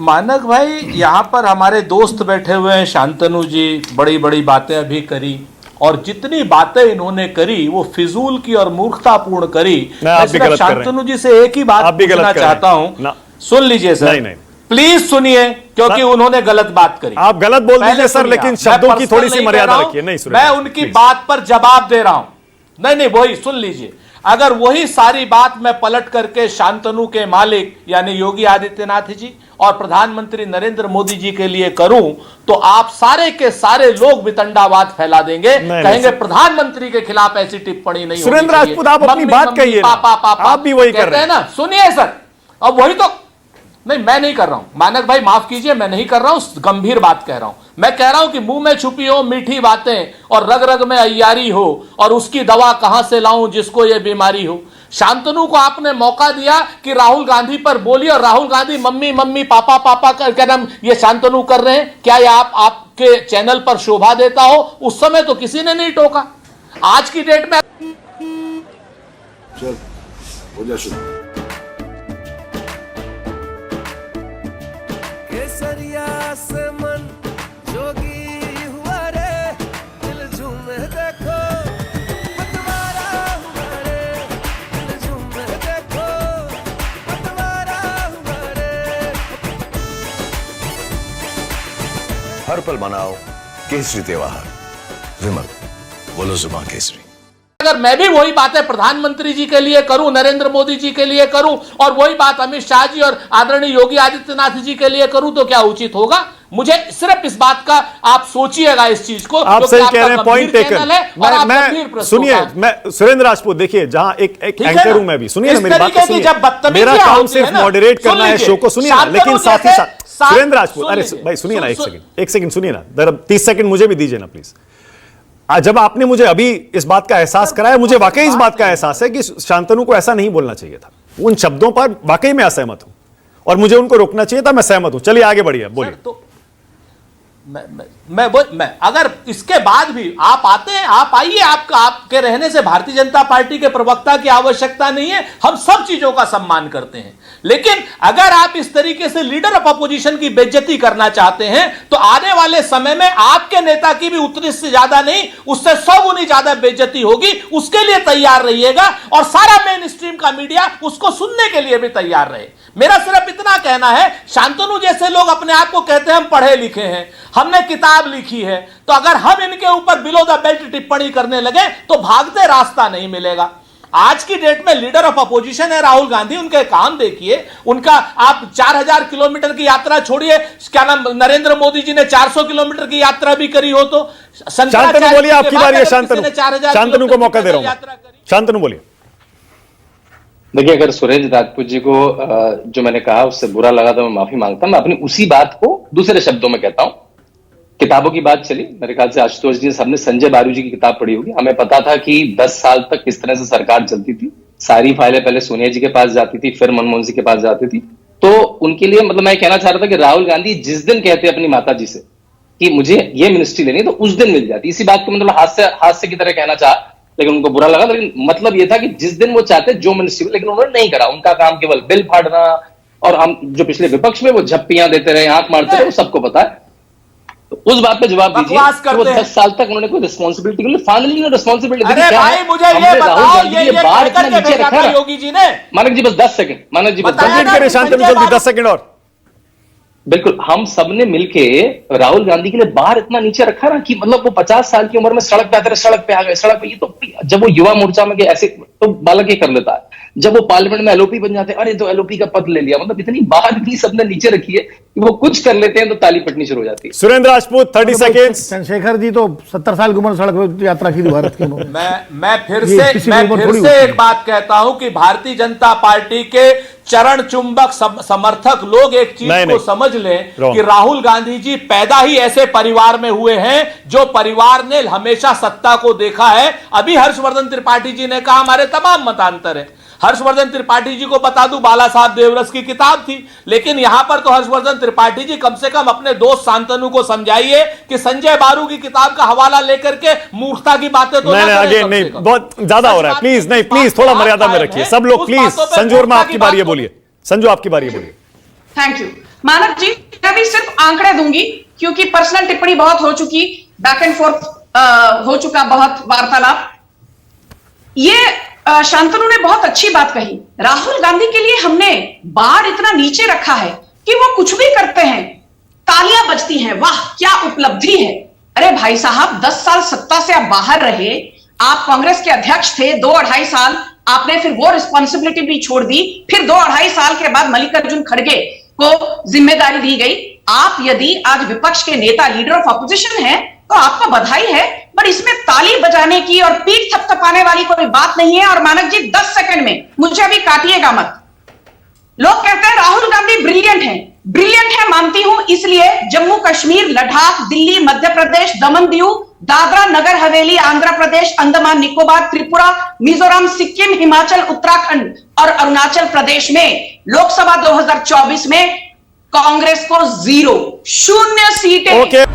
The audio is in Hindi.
मानक भाई, यहाँ पर हमारे दोस्त बैठे हुए हैं, शांतनु जी बड़ी बड़ी बातें अभी करी, और जितनी बातें इन्होंने करी वो फिजूल की और मूर्खतापूर्ण करी। मैं सिर्फ शांतनु जी से एक ही बात पूछना चाहता हूँ, सुन लीजिए सर, नहीं, प्लीज सुनिए, क्योंकि उन्होंने गलत बात करी। आप गलत बोल दीजिए सर, लेकिन शब्दों की थोड़ी सी मर्यादा रखिए। नहीं, मैं उनकी बात पर जवाब दे रहा हूं। नहीं, वही सुन लीजिए। अगर वही सारी बात मैं पलट करके शांतनु के मालिक यानी योगी आदित्यनाथ जी और प्रधानमंत्री नरेंद्र मोदी जी के लिए करूं, तो आप सारे के सारे लोग वितंडावाद फैला देंगे, कहेंगे प्रधानमंत्री के खिलाफ ऐसी टिप्पणी नहीं। सुरेंद्र राजपूत, आप अपनी बात कहिए, आप भी वही कर रहे हैं ना। सुनिए सर, अब वही तो नहीं, मैं नहीं कर रहा हूं, मानक भाई माफ कीजिए, मैं नहीं कर रहा हूं, गंभीर बात कह रहा हूं। मैं कह रहा हूं कि मुंह में छुपी हो मीठी बातें और रग रग में अय्यारी हो, और उसकी दवा कहां से लाऊं जिसको ये बीमारी हो। शांतनु को आपने मौका दिया कि राहुल गांधी पर बोलिए, और Rahul Gandhi mummy mummy papa पापा क्या नाम ये शांतनु कर रहे हैं। क्या ये आपके चैनल पर शोभा देता हो? उस समय तो किसी ने नहीं टोका। आज की डेट में चल हो जा शुरू। केसरिया से मन जोगी हुआ रे, दिल झूमे देखो पतवारा हुआ रे, दिल झूमे देखो पतवारा हुआ रे। हर पल मनाओ केसरी त्योहार। विमल, बोलो जुबान केसरी। अगर मैं भी वही बातें प्रधानमंत्री जी के लिए करूं, नरेंद्र मोदी जी के लिए करूं, और वही बात अमित शाह जी और आदरणीय योगी आदित्यनाथ जी के लिए करूं, तो क्या उचित होगा? मुझे सिर्फ इस बात का आप सोचिएगा, इस चीज को। आप सही कह रहे हैं, पॉइंट टेकन। मैं सुनिए, मैं सुरेंद्र राजपूत, देखिए जहां एक एंकर हूं मैं भी, सुनिए ना मेरी बात को सुनिए। मेरा काम सिर्फ मॉडरेट करना है शो को, सुनिए ना, लेकिन साथ ही साथ सुरेंद्र राजपूत, अरे भाई सुनिए ना, एक सेकंड सुनिए ना, 30 सेकंड मुझे भी दीजिए ना प्लीज। जब आपने मुझे अभी इस बात का एहसास कराया, मुझे वाकई इस बात का एहसास है कि शांतनु को ऐसा नहीं बोलना चाहिए था। उन शब्दों पर वाकई मैं असहमत हूं, और मुझे उनको रोकना चाहिए था। मैं सहमत हूं। चलिए आगे बढ़िए, बोलिए। तो मैं अगर इसके बाद भी आप आते हैं, आप आइए, आपके रहने से भारतीय जनता पार्टी के प्रवक्ता की आवश्यकता नहीं है। हम सब चीजों का सम्मान करते हैं, लेकिन अगर आप इस तरीके से लीडर ऑफ अपोजिशन की बेइज्जती करना चाहते हैं, तो आने वाले समय में आपके नेता की भी उतनी से ज्यादा नहीं, उससे 100 गुनी ज्यादा बेइज्जती होगी। उसके लिए तैयार रहिएगा, और सारा मेन स्ट्रीम का मीडिया उसको सुनने के लिए भी तैयार रहे। मेरा सिर्फ इतना कहना है, शांतनु जैसे लोग अपने आप को कहते हैं हम पढ़े लिखे हैं, हमने किताब लिखी है, तो अगर हम इनके ऊपर बिलो द बेल्ट टिप्पणी करने लगे तो भागते रास्ता नहीं मिलेगा। आज की डेट में लीडर ऑफ अपोजिशन है राहुल गांधी, उनके काम देखिए, उनका आप 4000 किलोमीटर की यात्रा छोड़िए, क्या नाम, नरेंद्र मोदी जी ने 400 किलोमीटर की यात्रा भी करी हो। तो शांतनु बोलिए, आपकी बारी है। शांतनु को मौका दे रहा हूं, शांतनु बोलिए। देखिए, अगर सुरेंद्र राजपूत जी को जो मैंने कहा उससे बुरा लगा तो मैं माफी मांगता हूं। मैं अपनी उसी बात को दूसरे शब्दों में कहता हूं। किताबों की बात चली, मेरे ख्याल से आशुतोष जी सबने संजय बारू जी की किताब पढ़ी होगी। हमें पता था कि 10 साल तक किस तरह से सरकार चलती थी। सारी फाइलें पहले सोनिया जी के पास जाती थी, फिर मनमोहन सिंह के पास जाती थी। तो उनके लिए मतलब मैं कहना चाह रहा था कि राहुल गांधी जिस दिन कहते अपनी माता जी से कि मुझे ये मिनिस्ट्री लेनी, तो उस दिन मिल जाती। इसी बात को मतलब हास्य की तरह कहना चाहा, लेकिन उनको बुरा लगा। लेकिन मतलब ये था कि जिस दिन वो चाहते जो मिनिस्ट्री, लेकिन उन्होंने नहीं करा। उनका काम केवल बिल फाड़ना, और हम जो पिछले विपक्ष में वो झप्पियां देते रहे, आंख मारते रहे, वो सबको पता है। तो उस बात पे जवाब दीजिए, वो 10 साल तक उन्होंने कोई रिस्पॉन्सिबिलिटी, फाइनली रिस्पॉन्सिबिलिटी। अरे भाई मुझे ये बताओ, ये बार इतना नीचे रखा योगी जी ने। मानक जी बस 10 सेकंड, मानक जी बस शांतनु जल्दी 10 सेकंड और। बिल्कुल, हम सबने मिलके राहुल गांधी के लिए बाहर इतना नीचे रखा ना कि मतलब वो 50 साल की उम्र में सड़क पे आते रहे, सड़क पे आ गए, सड़क पे। ये तो जब वो युवा मोर्चा में ऐसे तो बालक ये कर लेता है, जब वो पार्लियामेंट में एलओपी बन जाते हैं, अरे तो एलओपी का पद ले लिया। मतलब इतनी बात भी सबने नीचे रखी है कि वो कुछ कर लेते हैं तो ताली पटनी शुरू हो जाती है। सुरेंद्र राजपूत 30 सेकेंड। चंद्रशेखर जी तो 70 साल की उम्र सड़क पर यात्रा की थी भारत की। मैं फिर से एक बात कहता हूं कि भारतीय जनता पार्टी के चरण चुंबक समर्थक लोग एक चीज को समझ लें कि राहुल गांधी जी पैदा ही ऐसे परिवार में हुए हैं जो परिवार ने हमेशा सत्ता को देखा है। अभी हर्षवर्धन त्रिपाठी जी ने कहा हमारे तमाम मतांतर है। हर्षवर्धन त्रिपाठी जी को बता दूं, बाला साहब देवरस की किताब थी, लेकिन यहां पर तो हर्षवर्धन त्रिपाठी जी कम से कम अपने दोस्त शांतनु को समझाइए कि संजय बारू की किताब का हवाला लेकर के मूर्खता की बातें तो नहीं, बहुत ज्यादा हो रहा है। प्लीज नहीं, प्लीज थोड़ा मर्यादा में रखिए सब लोग, प्लीज। संजू वर्मा आपकी बारी है, बोलिए। संजू आपकी बारी है, बोलिए। Thank you. मानक जी, मैं भी सिर्फ आंकड़े दूंगी क्योंकि पर्सनल टिप्पणी बहुत हो चुकी, बैक एंड फोर्थ हो चुका बहुत वार्तालाप। ये शांतनु ने बहुत अच्छी बात कही। राहुल गांधी के लिए हमने बार इतना नीचे रखा है कि वो कुछ भी करते हैं, तालियां बजती हैं, वाह क्या उपलब्धि है। अरे भाई साहब, 10 साल सत्ता से आप बाहर रहे, आप कांग्रेस के अध्यक्ष थे 2-2.5 साल, आपने फिर वो रिस्पॉन्सिबिलिटी भी छोड़ दी, फिर 2-2.5 साल के बाद मल्लिकार्जुन खड़गे को जिम्मेदारी दी गई। आप यदि आज विपक्ष के नेता, लीडर ऑफ ऑपोजिशन हैं, तो आपको बधाई है, पर इसमें ताली बजाने की और पीठ थपथपाने वाली कोई बात नहीं है। और मानक जी 10 सेकंड में, मुझे अभी काटिएगा मत। लोग कहते हैं राहुल गांधी ब्रिलियंट है मानती हूं, इसलिए जम्मू कश्मीर, लद्दाख, दिल्ली, मध्य प्रदेश, दमन दीव, दादरा नगर हवेली, आंध्र प्रदेश, अंडमान निकोबार, त्रिपुरा, मिजोरम, सिक्किम, हिमाचल, उत्तराखंड और अरुणाचल प्रदेश में लोकसभा 2024 में कांग्रेस को 0 सीटें